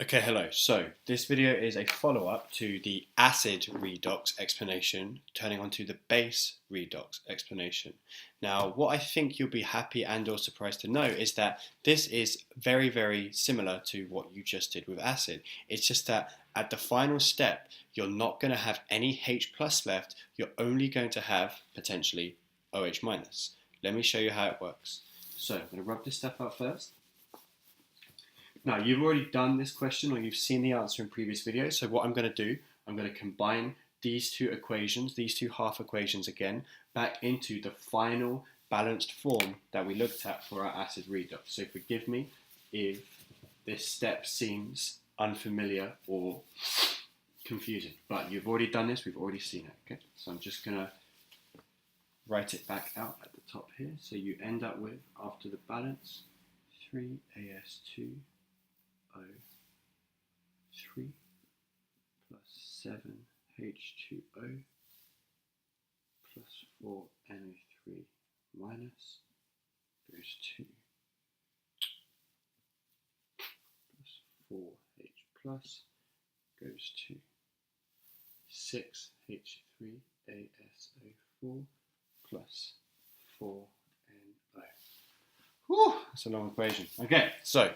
Okay, hello. So this video is a follow-up to the acid redox explanation, turning onto the base redox explanation. Now, what I think you'll be happy and or surprised to know is that this is very, very similar to what you just did with acid. It's just that at the final step, you're not going to have any H plus left. You're only going to have potentially OH minus. Let me show you how it works. So I'm going to rub this stuff out first. Now, you've already done this question or you've seen the answer in previous videos. So what I'm going to do, I'm going to combine these two equations, these two half equations again, back into the final balanced form that we looked at for our acid redox. So forgive me if this step seems unfamiliar or confusing, but you've already done this, we've already seen it, okay? So I'm just going to write it back out at the top here. So you end up with, after the balance, 3As2 3 plus 7H2O plus 4NO3 minus goes to plus 4H plus goes to 6H3ASO4 plus 4NO. Whew, that's a long equation. Okay, so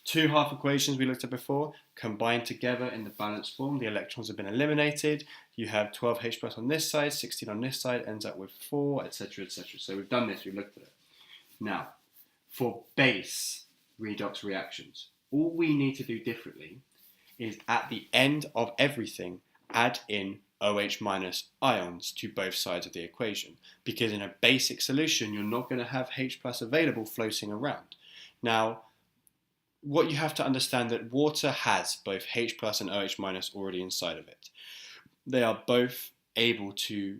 two half equations we looked at before, combined together in the balanced form. The electrons have been eliminated. You have 12H plus on this side, 16 on this side, ends up with 4, etc., etc. So we've done this, we've looked at it. Now, for base redox reactions, all we need to do differently is at the end of everything, add in OH minus ions to both sides of the equation. Because in a basic solution, you're not going to have H plus available floating around. Now, what you have to understand that water has both H plus and OH minus already inside of it. They are both able to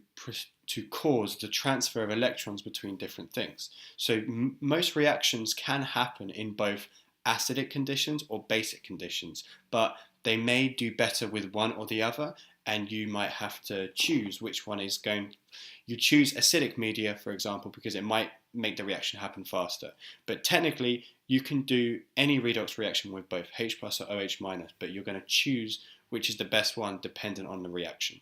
cause the transfer of electrons between different things. So most reactions can happen in both acidic conditions or basic conditions, but they may do better with one or the other, and you might have to choose which one is going. You choose acidic media, for example, because it might make the reaction happen faster. But technically, you can do any redox reaction with both H plus or OH minus, but you're going to choose which is the best one dependent on the reaction.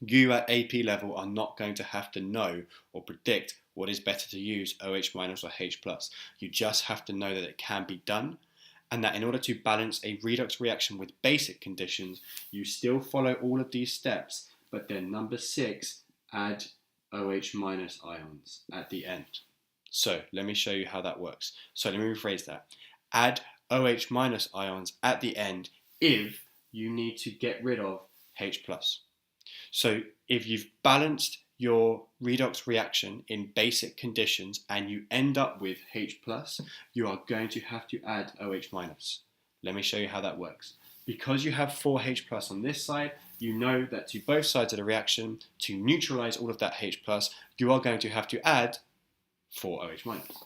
You at AP level are not going to have to know or predict what is better to use, OH minus or H plus. You just have to know that it can be done, and that in order to balance a redox reaction with basic conditions, you still follow all of these steps, but then number 6, add OH minus ions at the end. So let me show you how that works. So let me rephrase that. Add OH minus ions at the end if you need to get rid of H plus. So if you've balanced your redox reaction in basic conditions and you end up with H plus, you are going to have to add OH minus. Let me show you how that works. Because you have 4H plus on this side, you know that to both sides of the reaction, to neutralize all of that H plus, you are going to have to add 4OH minus.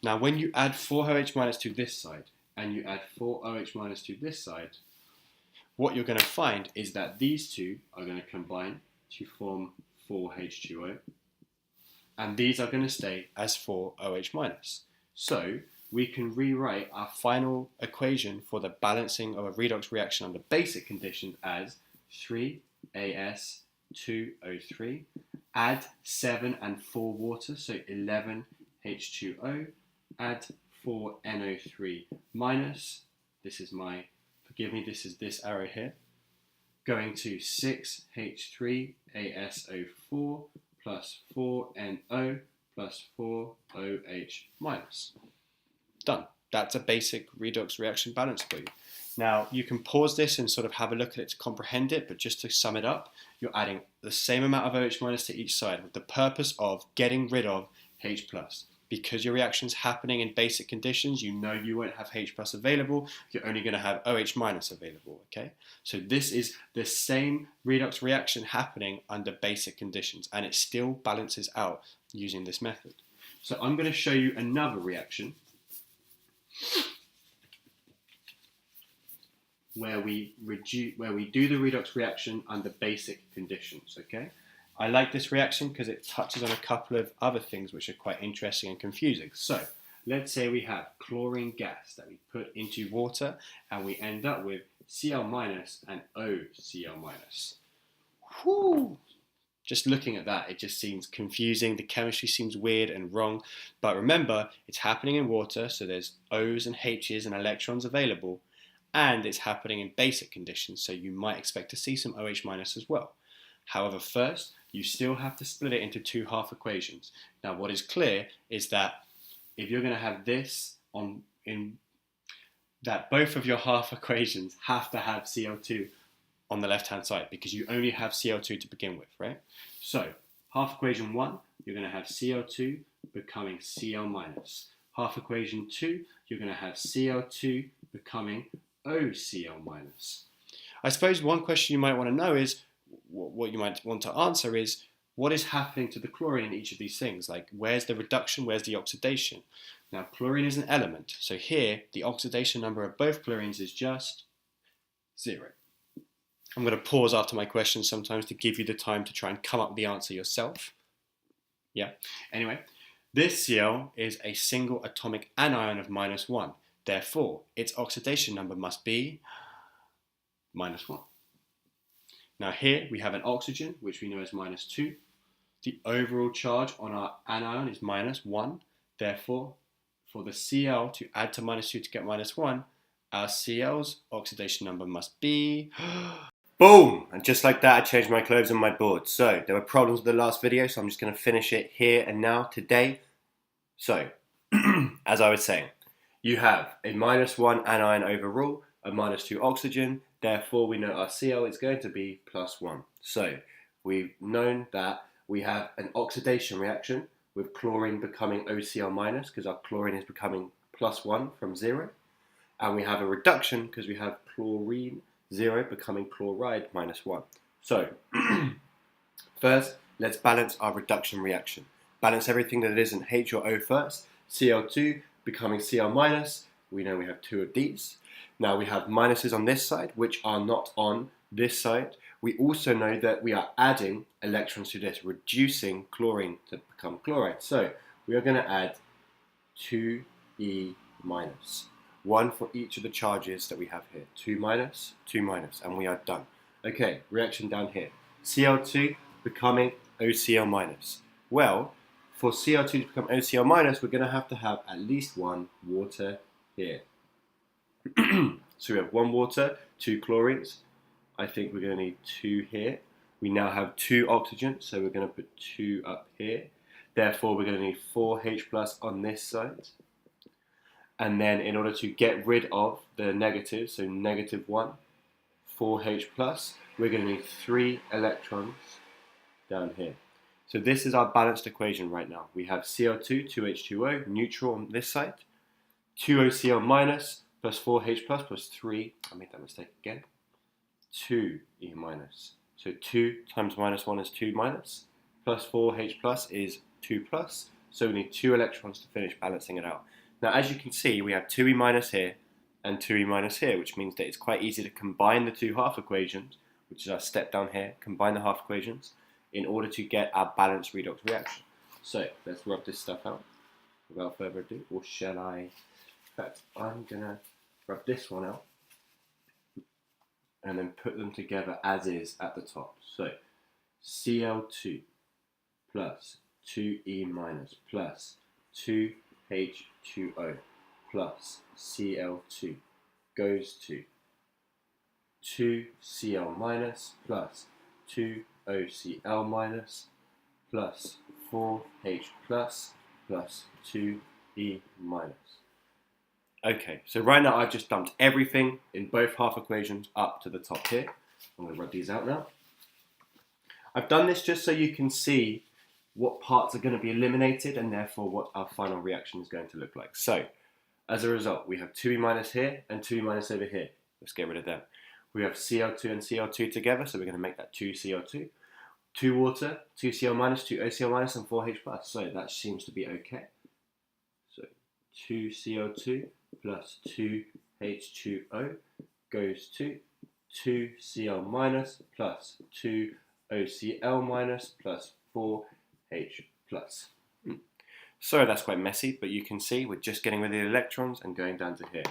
Now when you add 4OH minus to this side and you add 4OH minus to this side, what you're going to find is that these two are going to combine to form 4H2O, and these are going to stay as 4OH minus. So we can rewrite our final equation for the balancing of a redox reaction under basic conditions as 3As2O3, add 7 and 4 water, so 11H2O, add 4NO3 minus, this is my, forgive me, this is this arrow here, going to 6H3ASO4 plus 4NO plus 4OH minus. Done. That's a basic redox reaction balance for you. Now, you can pause this and sort of have a look at it to comprehend it, but just to sum it up, you're adding the same amount of OH minus to each side with the purpose of getting rid of H plus. Because your reaction's happening in basic conditions, you know you won't have H plus available, you're only going to have OH minus available, okay? So this is the same redox reaction happening under basic conditions, and it still balances out using this method. So I'm going to show you another reaction where we do the redox reaction under basic conditions, okay? I like this reaction because it touches on a couple of other things which are quite interesting and confusing. So let's say we have chlorine gas that we put into water and we end up with Cl- and OCl-. Whew. Just looking at that, it just seems confusing. The chemistry seems weird and wrong. But remember, it's happening in water, so there's O's and H's and electrons available. And it's happening in basic conditions, so you might expect to see some OH- as well. However, first, you still have to split it into two half equations. Now, what is clear is that if you're going to have this that both of your half equations have to have CO2 on the left-hand side because you only have CO2 to begin with, right? So, half equation 1, you're going to have CO2 becoming Cl-. Half equation 2, you're going to have CO2 becoming OCl-. I suppose one question you might want to know is, what you might want to answer is, what is happening to the chlorine in each of these things? Like, where's the reduction, where's the oxidation? Now, chlorine is an element, so here, the oxidation number of both chlorines is just 0. I'm going to pause after my questions sometimes to give you the time to try and come up with the answer yourself. Yeah, anyway, this Cl is a single atomic anion of -1. Therefore, its oxidation number must be -1. Now here we have an oxygen, which we know is -2. The overall charge on our anion is -1. Therefore, for the Cl to add to -2 to get -1, our Cl's oxidation number must be... Boom! And just like that, I changed my clothes on my board. So, there were problems with the last video, so I'm just going to finish it here and now, today. So, as I was saying, you have a -1 anion overall, a -2 oxygen, therefore we know our Cl is going to be +1. So, we've known that we have an oxidation reaction with chlorine becoming OCl- because our chlorine is becoming +1 from 0. And we have a reduction because we have chlorine 0 becoming chloride -1. So, first, let's balance our reduction reaction. Balance everything that isn't H or O first. Cl2 becoming Cl-. We know we have 2 of these. Now we have minuses on this side, which are not on this side. We also know that we are adding electrons to this, reducing chlorine to become chloride. So, we are going to add 2E-. 1 for each of the charges that we have here. 2 minus, 2 minus, and we are done. Okay, reaction down here. Cl2 becoming OCl-. Well, for Cl2 to become OCl-, we're going to have at least 1 water here. So we have 1 water, 2 chlorines. I think we're going to need 2 here. We now have 2 oxygens, so we're going to put 2 up here. Therefore, we're going to need 4 H+ on this side. And then in order to get rid of the negatives, so -1, 4 H+, we're going to need 3 electrons down here. So this is our balanced equation right now. We have Cl2, 2H2O, neutral on this side, 2 OCl- plus 4 H+ plus 3, I made that mistake again, 2E-. So 2 times -1 is 2-, plus 4 H+ is 2+, so we need 2 electrons to finish balancing it out. Now, as you can see, we have 2E- here and 2E- here, which means that it's quite easy to combine the two half equations, which is our step down here, combine the half equations, in order to get our balanced redox reaction. So, let's rub this stuff out without further ado, or shall I? In fact, I'm going to rub this one out and then put them together as is at the top. So, Cl2 plus 2E- plus 2H2O plus Cl2 goes to 2Cl- plus 2OCl- plus 4H+ plus 2E-. Okay, so right now I've just dumped everything in both half equations up to the top here. I'm going to rub these out now. I've done this just so you can see what parts are going to be eliminated and therefore what our final reaction is going to look like. So, as a result, we have 2E- here and 2E- over here. Let's get rid of them. We have Cl2 and Cl2 together, so we're going to make that 2Cl2. 2 water, 2Cl-, 2 OCl-, and 4H+. So that seems to be okay. So 2Cl2 plus 2H2O goes to 2Cl- plus 2 OCl- plus 4H+. Sorry that's quite messy, but you can see we're just getting rid of the electrons and going down to here.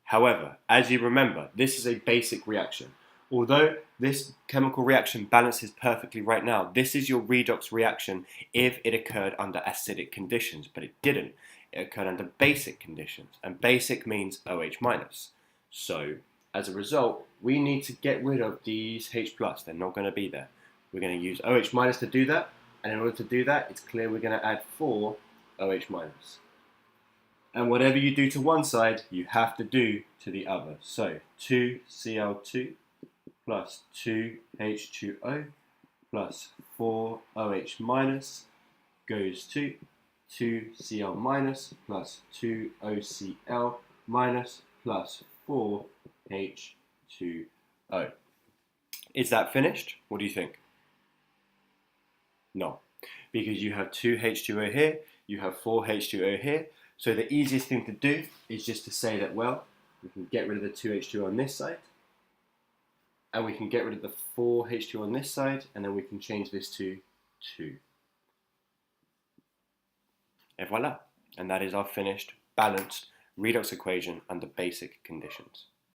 However, as you remember, this is a basic reaction. Although this chemical reaction balances perfectly right now, this is your redox reaction if it occurred under acidic conditions, but it didn't. It occurred under basic conditions, and basic means OH-. So, as a result, we need to get rid of these H+, they're not going to be there. We're going to use OH- to do that, and in order to do that, it's clear we're going to add 4 OH-. And whatever you do to one side, you have to do to the other. So 2Cl2 plus 2H2O plus 4OH- goes to 2Cl- plus 2OCl- plus 4H2O. Is that finished? What do you think? No, because you have 2H2O here, you have 4H2O here. So the easiest thing to do is just to say that, well, we can get rid of the 2H2O on this side, and we can get rid of the 4H2O on this side, and then we can change this to 2. Et voila. And that is our finished, balanced redox equation under basic conditions.